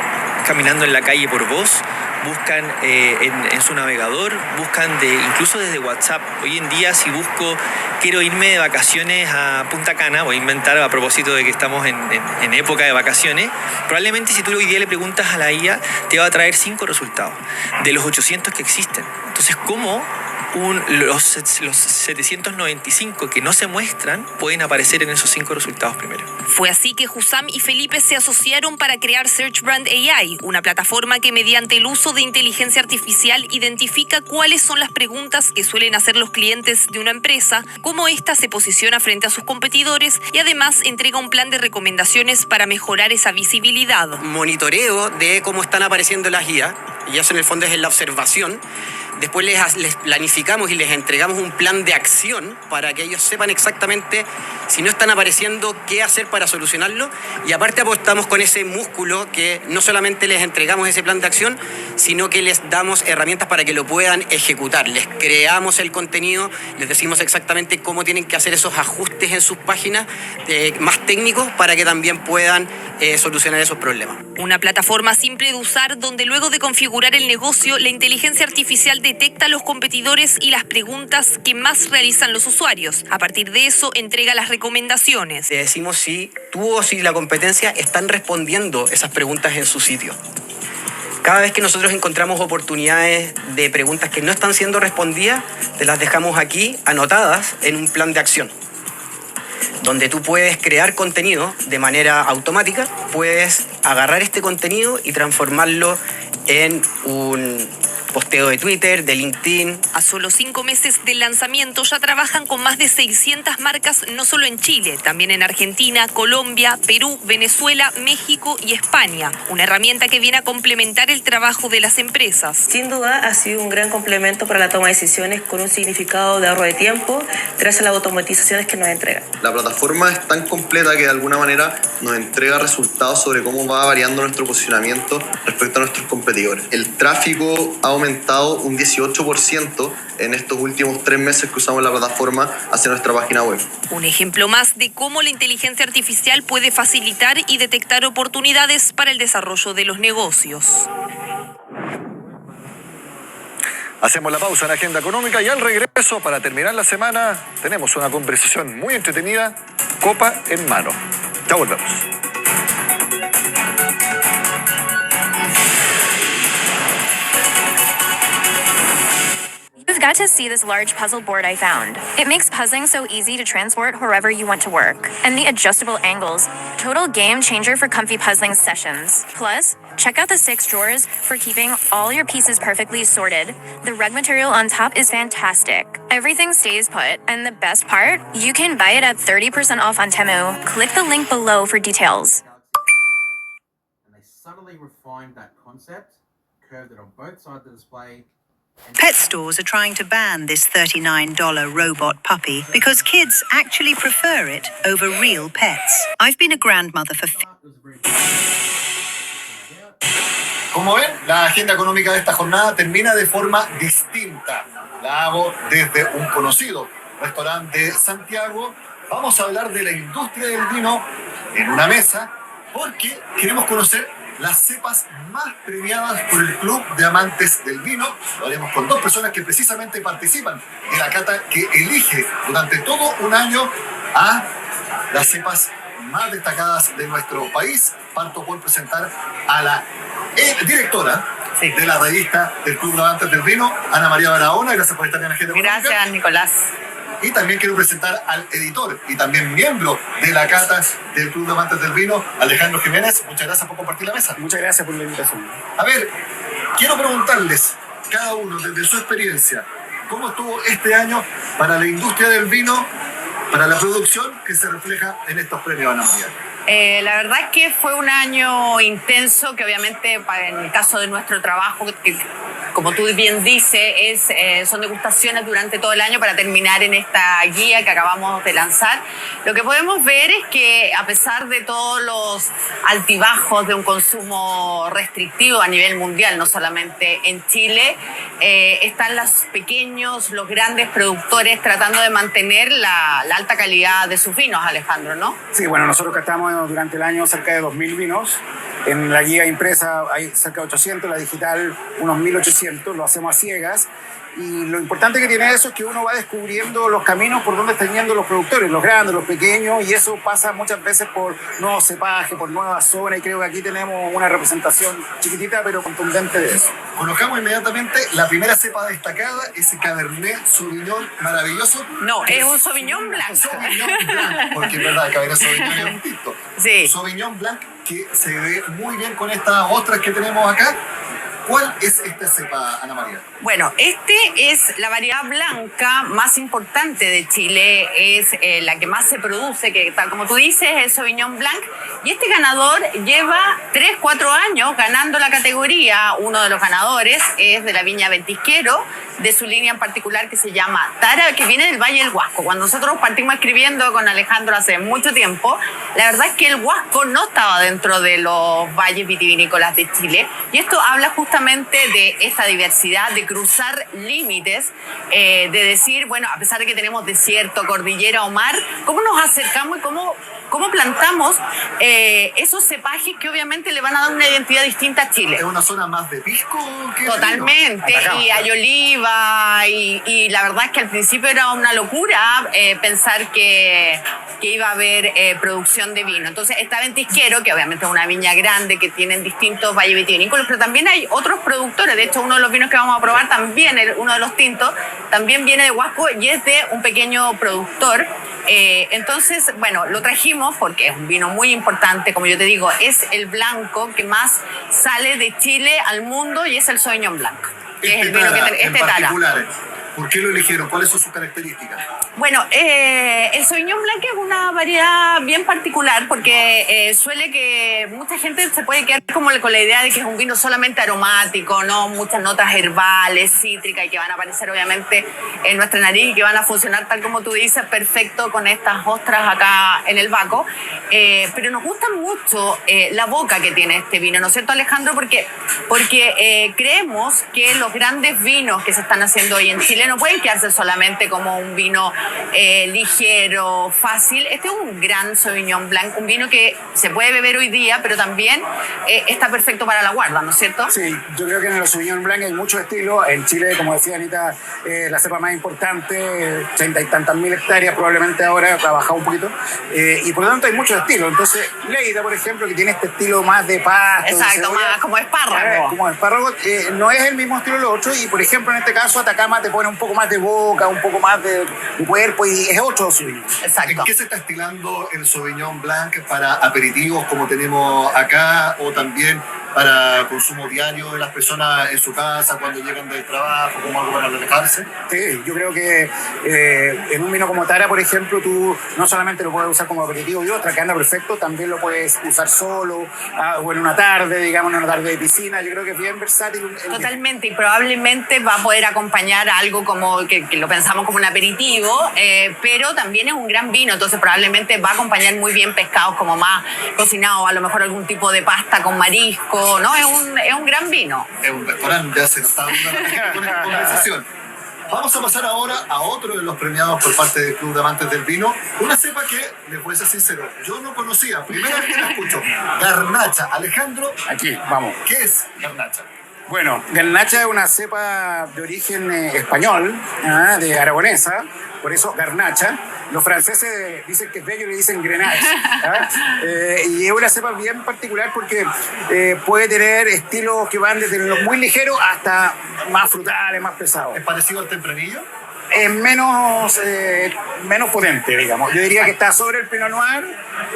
caminando en la calle por voz, buscan en su navegador, buscan incluso desde WhatsApp. Hoy en día si busco, quiero irme de vacaciones a Punta Cana, voy a inventar a propósito de que estamos en época de vacaciones, probablemente si tú hoy día le preguntas a la IA, te va a traer 5 resultados de los 800 que existen. Entonces, ¿cómo los 795 que no se muestran pueden aparecer en esos 5 resultados primero? Fue así que Hussam y Felipe se asociaron para crear SearchBrand AI, una plataforma que mediante el uso de inteligencia artificial identifica cuáles son las preguntas que suelen hacer los clientes de una empresa, cómo ésta se posiciona frente a sus competidores y además entrega un plan de recomendaciones para mejorar esa visibilidad. Monitoreo de cómo están apareciendo las IA, y eso en el fondo es en la observación. Después les planificamos y les entregamos un plan de acción para que ellos sepan exactamente si no están apareciendo, qué hacer para solucionarlo. Y aparte apostamos con ese músculo que no solamente les entregamos ese plan de acción, sino que les damos herramientas para que lo puedan ejecutar. Les creamos el contenido, les decimos exactamente cómo tienen que hacer esos ajustes en sus páginas más técnicos para que también puedan solucionar esos problemas. Una plataforma simple de usar donde luego de configurar el negocio, la inteligencia artificial detecta a los competidores y las preguntas que más realizan los usuarios. A partir de eso, entrega las recomendaciones. Le decimos si tú o si la competencia están respondiendo esas preguntas en su sitio. Cada vez que nosotros encontramos oportunidades de preguntas que no están siendo respondidas, te las dejamos aquí anotadas en un plan de acción, donde tú puedes crear contenido de manera automática, puedes agarrar este contenido y transformarlo en un posteo de Twitter, de LinkedIn. A solo 5 meses del lanzamiento ya trabajan con más de 600 marcas, no solo en Chile, también en Argentina, Colombia, Perú, Venezuela, México y España. Una herramienta que viene a complementar el trabajo de las empresas. Sin duda ha sido un gran complemento para la toma de decisiones con un significado de ahorro de tiempo gracias a las automatizaciones que nos entrega. La plataforma es tan completa que de alguna manera nos entrega resultados sobre cómo va variando nuestro posicionamiento respecto a nuestros competidores. El tráfico ha aumentado un 18% en estos últimos 3 meses que usamos la plataforma hacia nuestra página web. Un ejemplo más de cómo la inteligencia artificial puede facilitar y detectar oportunidades para el desarrollo de los negocios. Hacemos la pausa en Agenda Económica y al regreso, para terminar la semana, tenemos una conversación muy entretenida, copa en mano. Ya volvemos. You've got to see this large puzzle board I found. It makes puzzling so easy to transport wherever you want to work. And the adjustable angles, total game changer for comfy puzzling sessions. Plus, check out the 6 drawers for keeping all your pieces perfectly sorted. The rug material on top is fantastic. Everything stays put, and the best part, you can buy it at 30% off on Temu. Click the link below for details. And they subtly refined that concept, curved it on both sides of the display. Pet stores are trying to ban this $39 robot puppy because kids actually prefer it over real pets. I've been a grandmother for... Como ven, la agenda económica de esta jornada termina de forma distinta. La hago desde un conocido restaurante de Santiago. Vamos a hablar de la industria del vino en una mesa porque queremos conocer las cepas más premiadas por el Club de Amantes del Vino. Lo haremos con 2 personas que precisamente participan en la cata que elige durante todo un año a las cepas más destacadas de nuestro país. Parto por presentar a la directora de la revista del Club de Amantes del Vino, Ana María Barahona. Gracias por estar en la Agenda Económica. Gracias, Nicolás. Y también quiero presentar al editor y también miembro de la cata del Club de Amantes del Vino, Alejandro Jiménez. Muchas gracias por compartir la mesa. Muchas gracias por la invitación. A ver, quiero preguntarles, cada uno desde su experiencia, ¿cómo estuvo este año para la industria del vino, para la producción que se refleja en estos premios, Ana María? La verdad es que fue un año intenso, que obviamente en el caso de nuestro trabajo, que como tú bien dices, son degustaciones durante todo el año para terminar en esta guía que acabamos de lanzar. Lo que podemos ver es que a pesar de todos los altibajos de un consumo restrictivo a nivel mundial, no solamente en Chile, están los pequeños, los grandes productores tratando de mantener la alta calidad de sus vinos, Alejandro, ¿no? Sí, bueno, nosotros gastamos durante el año cerca de 2.000 vinos. En la guía impresa hay cerca de 800, la digital unos 1.800, lo hacemos a ciegas. Y lo importante que tiene eso es que uno va descubriendo los caminos por donde están yendo los productores, los grandes, los pequeños, y eso pasa muchas veces por nuevos cepajes, por nuevas zonas, y creo que aquí tenemos una representación chiquitita pero contundente de eso. Colocamos inmediatamente la primera cepa destacada, ese Cabernet Sauvignon maravilloso. No, es un Sauvignon Blanc. Sauvignon Blanc, porque es verdad, Cabernet Sauvignon es un tinto. Sí. Sauvignon Blanc, que se ve muy bien con estas ostras que tenemos acá. ¿Cuál es esta cepa, Ana María? Bueno, es la variedad blanca más importante de Chile, es la que más se produce, que tal como tú dices, es el Sauvignon Blanc. Y este ganador lleva 3-4 años ganando la categoría. Uno de los ganadores es de la viña Ventisquero, de su línea en particular que se llama Tara, que viene del Valle del Huasco. Cuando nosotros partimos escribiendo con Alejandro hace mucho tiempo, la verdad es que el Huasco no estaba dentro de los valles vitivinícolas de Chile. Y esto habla justamente de esta diversidad, de cruzar límites, de decir, bueno, a pesar de que tenemos desierto, cordillera o mar, ¿cómo nos acercamos y cómo plantamos esos cepajes que obviamente le van a dar una identidad distinta a Chile? ¿Es una zona más de pisco que totalmente, y hay oliva, y la verdad es que al principio era una locura pensar que iba a haber producción de vino. Entonces está Ventisquero, que obviamente es una viña grande que tienen distintos valles vitivinícolas, pero también hay otros productores. De hecho, uno de los vinos que vamos a probar también, uno de los tintos, también viene de Huasco y es de un pequeño productor Entonces, bueno, lo trajimos porque es un vino muy importante, como yo te digo, es el blanco que más sale de Chile al mundo y es el Sauvignon Blanc. Que es el vino que en particular, ¿por qué lo eligieron? ¿Cuáles son sus características? Bueno, el Sauvignon Blanc es una variedad bien particular porque suele que mucha gente se puede quedar como con la idea de que es un vino solamente aromático, ¿no? Muchas notas herbales, cítricas y que van a aparecer obviamente en nuestra nariz y que van a funcionar tal como tú dices, perfecto con estas ostras acá en el Baco. Pero nos gusta mucho la boca que tiene este vino, ¿no es cierto, Alejandro? Porque creemos que los grandes vinos que se están haciendo hoy en Chile no pueden quedarse solamente como un vino ligero, fácil. Este es un gran Sauvignon Blanc, un vino que se puede beber hoy día, pero también está perfecto para la guarda, ¿no es cierto? Sí, yo creo que en el Sauvignon Blanc hay muchos estilos. En Chile, como decía Anita, la cepa más importante, 80 y tantas mil hectáreas probablemente ahora, ha bajado un poquito, y por lo tanto hay muchos estilos. Entonces, Lleida, por ejemplo, que tiene este estilo más de pasto. Exacto, más como espárrago. Como espárrago, no es el mismo estilo de los otros, y por ejemplo, en este caso, Atacama te pone un poco más de boca, un poco más de cuerpo, y es otro Sauvignon. Exacto. ¿En qué se está estilando el Sauvignon Blanc para aperitivos como tenemos acá, o también para consumo diario de las personas en su casa cuando llegan del trabajo, como algo para relajarse? Sí, yo creo que en un vino como Tara, por ejemplo, tú no solamente lo puedes usar como aperitivo y otra que anda perfecto, también lo puedes usar solo, o en una tarde, digamos, en una tarde de piscina. Yo creo que es bien versátil. Totalmente, y probablemente va a poder acompañar algo como que lo pensamos como un aperitivo, pero también es un gran vino, entonces probablemente va a acompañar muy bien pescados como más cocinados, a lo mejor algún tipo de pasta con marisco, ¿no? Es un gran vino. Es un restaurante, ya se está dando con esta conversación. Vamos a pasar ahora a otro de los premiados por parte del Club de Amantes del Vino. Una cepa que, les voy a ser sincero, yo no conocía. Primera vez que la escucho. Garnacha. Alejandro. Aquí, vamos. ¿Qué es Garnacha? Bueno, Garnacha es una cepa de origen español, de aragonesa, por eso Garnacha. Los franceses dicen que es bello y le dicen Grenache. Y es una cepa bien particular porque puede tener estilos que van desde los muy ligeros hasta más frutales, más pesados. ¿Es parecido al tempranillo? Es menos potente, digamos. Yo diría que está sobre el Pinot Noir,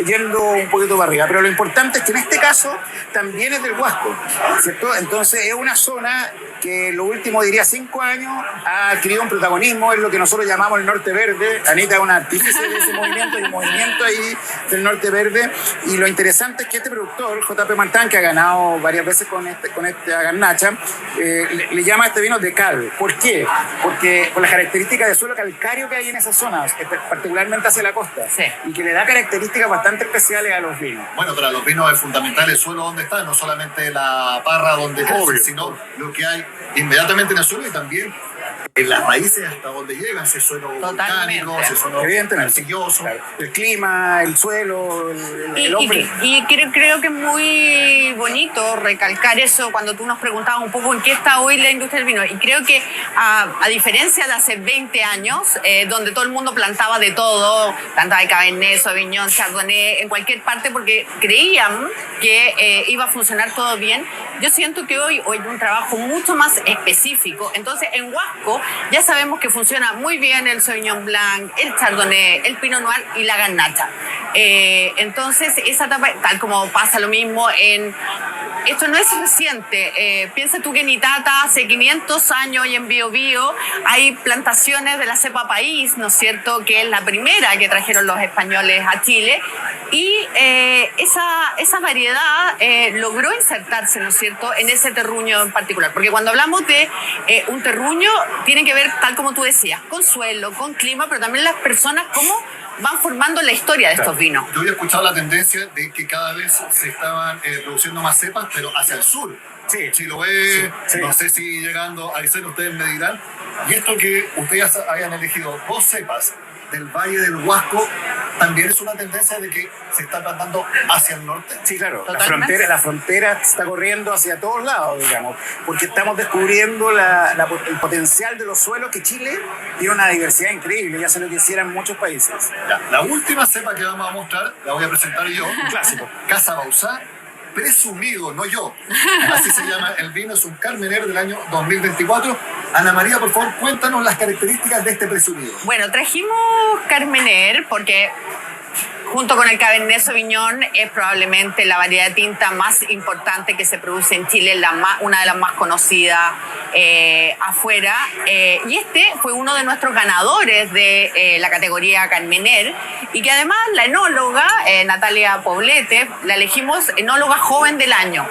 yendo un poquito para arriba. Pero lo importante es que en este caso también es del Huasco, ¿cierto? Entonces es una zona que en los últimos, diría, 5 años ha adquirido un protagonismo, es lo que nosotros llamamos el Norte Verde. Anita es una artífice de ese movimiento, hay un movimiento ahí del Norte Verde. Y lo interesante es que este productor, JP Martin, que ha ganado varias veces con esta Garnacha, le llama a este vino de cal. ¿Por qué? Porque por las características de suelo calcáreo que hay en esas zonas, particularmente hacia la costa, sí, y que le da características bastante especiales a los vinos. Bueno, para los vinos es fundamental el suelo donde está, no solamente la parra donde crece, sino lo que hay inmediatamente en el suelo y también en las raíces hasta donde llegan, ese suelo volcánico, ese suelo arcilloso. Claro. El clima, el suelo, el hombre. Y creo que es muy bonito recalcar eso cuando tú nos preguntabas un poco en qué está hoy la industria del vino. Y creo que a diferencia de hace 20 años, donde todo el mundo plantaba de todo, plantaba de Cabernet, Sauvignon, Chardonnay, en cualquier parte porque creían que iba a funcionar todo bien, yo siento que hoy hay un trabajo mucho más específico. Entonces, en Huasco ya sabemos que funciona muy bien el Sauvignon Blanc, el Chardonnay, el Pinot Noir y la Garnacha. Entonces, esa etapa, tal como pasa lo mismo en... Esto no es reciente. Piensa tú que en Itata hace 500 años y en Biobío hay plantaciones de la cepa país, ¿no es cierto?, que es la primera que trajeron los españoles a Chile. Y esa variedad logró insertarse, ¿no es cierto?, en ese terruño en particular. Porque cuando hablamos de un terruño, tiene que ver, tal como tú decías, con suelo, con clima, pero también las personas, cómo van formando la historia de estos vinos. Yo había escuchado la tendencia de que cada vez se estaban produciendo más cepas, pero hacia el sur. Sí. Chiloé, no sé si llegando a Aysén, ustedes me dirán. Y esto que ustedes hayan elegido 2 cepas del Valle del Huasco, también es una tendencia de que se está plantando hacia el norte. Sí, claro. La frontera está corriendo hacia todos lados, digamos, porque estamos descubriendo el potencial de los suelos, que Chile tiene una diversidad increíble, ya se lo quisieran muchos países. Ya, la última cepa que vamos a mostrar, la voy a presentar yo. Un clásico. Casa Bauzá, presumido, no yo. Así se llama el vino, es un Carmener del año 2024. Ana María, por favor, cuéntanos las características de este presumido. Bueno, trajimos Carmener porque junto con el Cabernet Sauvignon es probablemente la variedad de tinta más importante que se produce en Chile, una de las más conocidas afuera. Y este fue uno de nuestros ganadores de la categoría Carmener y que además la enóloga Natalia Poblete la elegimos enóloga joven del año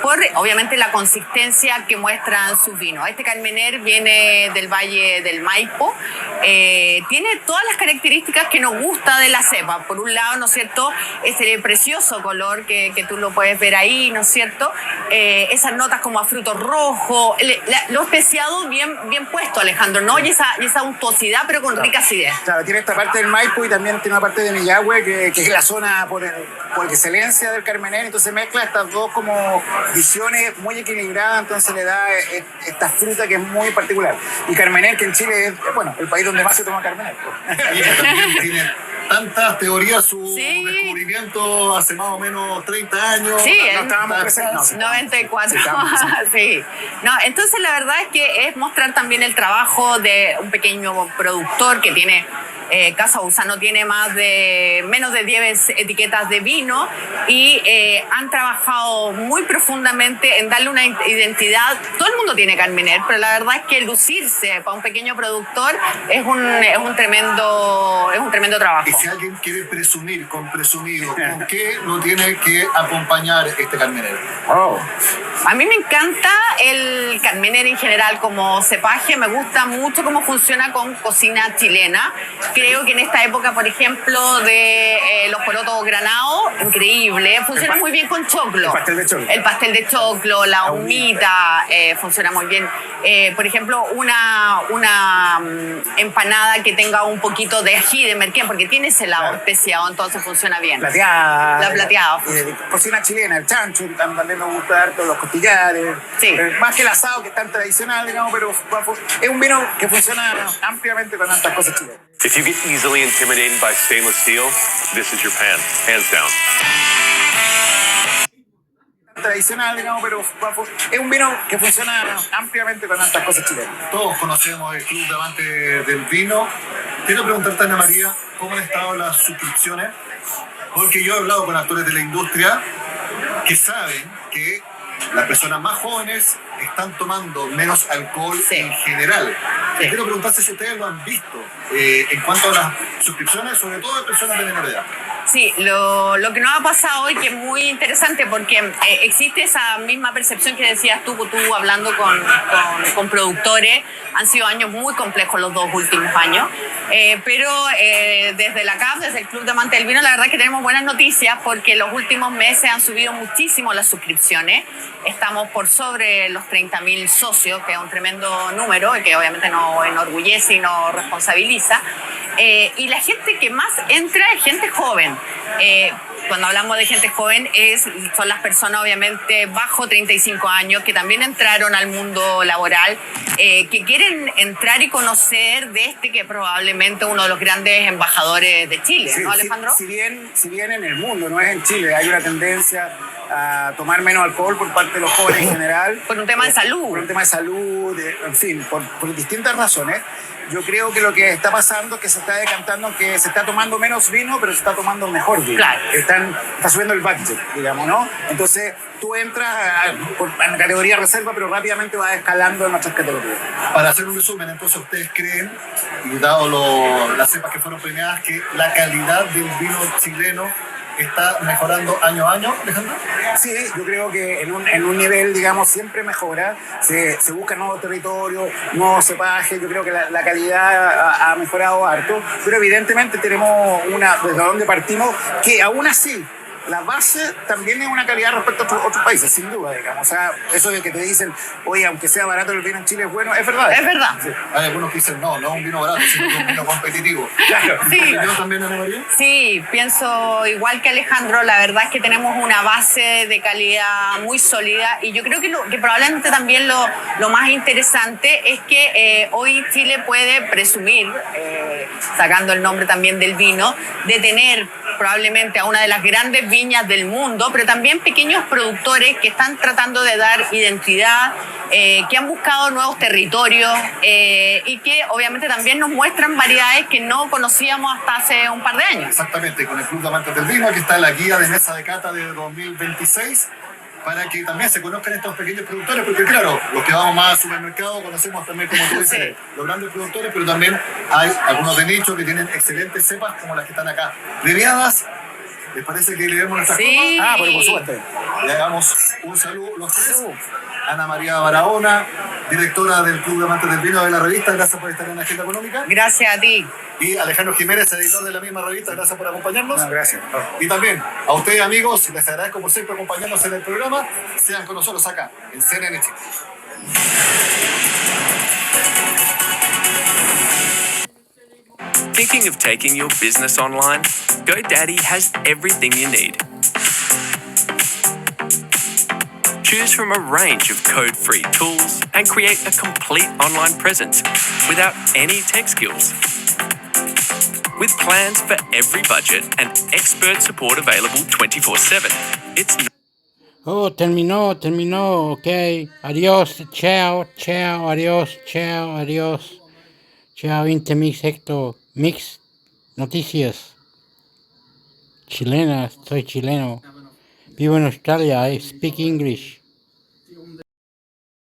por obviamente la consistencia que muestran sus vinos. Este Carmener viene del Valle del Maipo, tiene todas las características que nos gusta de la cepa. Por un lado, ¿no es cierto?, ese precioso color que tú lo puedes ver ahí, ¿no es cierto?, esas notas como a frutos rojos, lo especiado bien puesto, Alejandro, ¿no? Y esa untuosidad, pero con rica acidez. Claro, tiene esta parte del Maipo y también tiene una parte de Millahue, que es la zona por excelencia del Carmener, entonces mezcla estas dos como visiones muy equilibradas, entonces le da esta fruta que es muy particular. Y Carmener, que en Chile es, bueno, el país donde más se toma Carmener. También tiene tantas teorías, su descubrimiento hace más o menos 30 años. Sí, no estábamos presentes. 94. Sí. No, entonces la verdad es que es mostrar también el trabajo de un pequeño productor que tiene Casa Usano tiene menos de 10 etiquetas de vino y han trabajado muy profundamente en darle una identidad. Todo el mundo tiene Carmener, pero la verdad es que lucirse para un pequeño productor es un tremendo trabajo. Y si alguien quiere presumir con presumido, ¿con qué lo tiene que acompañar este Carmener? Oh. A mí me encanta el Carmener en general como cepaje, me gusta mucho cómo funciona con cocina chilena. Creo que en esta época, por ejemplo, de los porotos granados, increíble, funciona muy bien con choclo. El pastel de choclo. El pastel de choclo, la humita, funciona muy bien. Por ejemplo, una empanada que tenga un poquito de ají de merquén, porque tiene ese lado especiado, entonces funciona bien. Plateada. La plateada. Cocina chilena, el chancho, también me gusta harto, los costillares. Sí. Más que el asado, que es tan tradicional, digamos, pero es un vino que funciona ampliamente con tantas cosas chilenas. If you get easily intimidated by stainless steel, this is your pan, hands down. Tradicional, digamos, pero es un vino que funciona ampliamente con tantas cosas chilenas. Todos conocemos el Club de Amantes del Vino. Quiero preguntarte, Ana María, ¿cómo han estado las suscripciones? Porque yo he hablado con actores de la industria que saben que las personas más jóvenes están tomando menos alcohol en general. Quiero preguntarse si ustedes lo han visto en cuanto a las suscripciones, sobre todo de personas de menor edad. Sí, lo que nos ha pasado hoy, que es muy interesante porque existe esa misma percepción que decías tú hablando con productores. Han sido años muy complejos los 2 últimos años, pero desde la CAF, desde el Club de Amantes del Vino, la verdad es que tenemos buenas noticias porque los últimos meses han subido muchísimo las suscripciones. Estamos por sobre los 30.000 socios, que es un tremendo número y que obviamente nos enorgullece y nos responsabiliza. Y la gente que más entra es gente joven. Cuando hablamos de gente joven son las personas obviamente bajo 35 años que también entraron al mundo laboral, que quieren entrar y conocer de que probablemente uno de los grandes embajadores de Chile, ¿no, Alejandro? Si bien en el mundo, no es en Chile, hay una tendencia a tomar menos alcohol por parte de los jóvenes en general. Por un tema de salud. Por un tema de salud, en fin, por distintas razones. Yo creo que lo que está pasando es que se está decantando que se está tomando menos vino, pero se está tomando mejor vino. Claro. Está subiendo el budget, digamos, ¿no? Entonces tú entras en categoría reserva, pero rápidamente vas escalando en otras categorías. Para hacer un resumen, entonces ustedes creen, y dado las cepas que fueron premiadas, que la calidad del vino chileno está mejorando año a año, Alejandro. Sí, yo creo que en un nivel, digamos, siempre mejora. Se busca nuevos territorios, nuevos cepajes. Yo creo que la calidad ha mejorado harto. Pero evidentemente tenemos desde donde partimos, que aún así la base también es una calidad respecto a otros países, sin duda, digamos. O sea, eso de que te dicen, oye, aunque sea barato el vino en Chile es bueno, es verdad. Es verdad. Sí. Hay algunos que dicen, no es un vino barato, sino un vino competitivo. Claro. Sí. ¿Yo también, Ana María? Sí, pienso igual que Alejandro, la verdad es que tenemos una base de calidad muy sólida y yo creo que probablemente también lo más interesante es que hoy Chile puede presumir, sacando el nombre también del vino, de tener probablemente a una de las grandes viñas del mundo, pero también pequeños productores que están tratando de dar identidad que han buscado nuevos territorios y que obviamente también nos muestran variedades que no conocíamos hasta hace un par de años. Exactamente, con el Club de Amantes del Vino, que está en la guía de mesa de cata de 2026, para que también se conozcan estos pequeños productores, porque claro, los que vamos más al supermercado conocemos también, como tú dices, los grandes productores, pero también hay algunos de nicho que tienen excelentes cepas como las que están acá. Premiadas, ¿les parece que le demos nuestras copas? Por supuesto. Le hagamos un saludo los tres. Ana María Barahona, directora del Club de Amantes del Vino de la revista, gracias por estar en la Agenda Económica. Gracias a ti. Y Alejandro Jiménez, editor de la misma revista, gracias por acompañarnos. Gracias. Y también a ustedes, amigos, les agradezco por siempre acompañarnos en el programa. Sean con nosotros acá, en CNN Chile. Thinking of taking your business online? GoDaddy has everything you need. Choose from a range of code-free tools and create a complete online presence without any tech skills. With plans for every budget and expert support available 24/7. It's Oh, terminó, ok. Adiós, chao, adiós, adiós. Chao, Intermix Sector, Mix Noticias. Chilenas, soy chileno. Vivo en Australia, I speak English.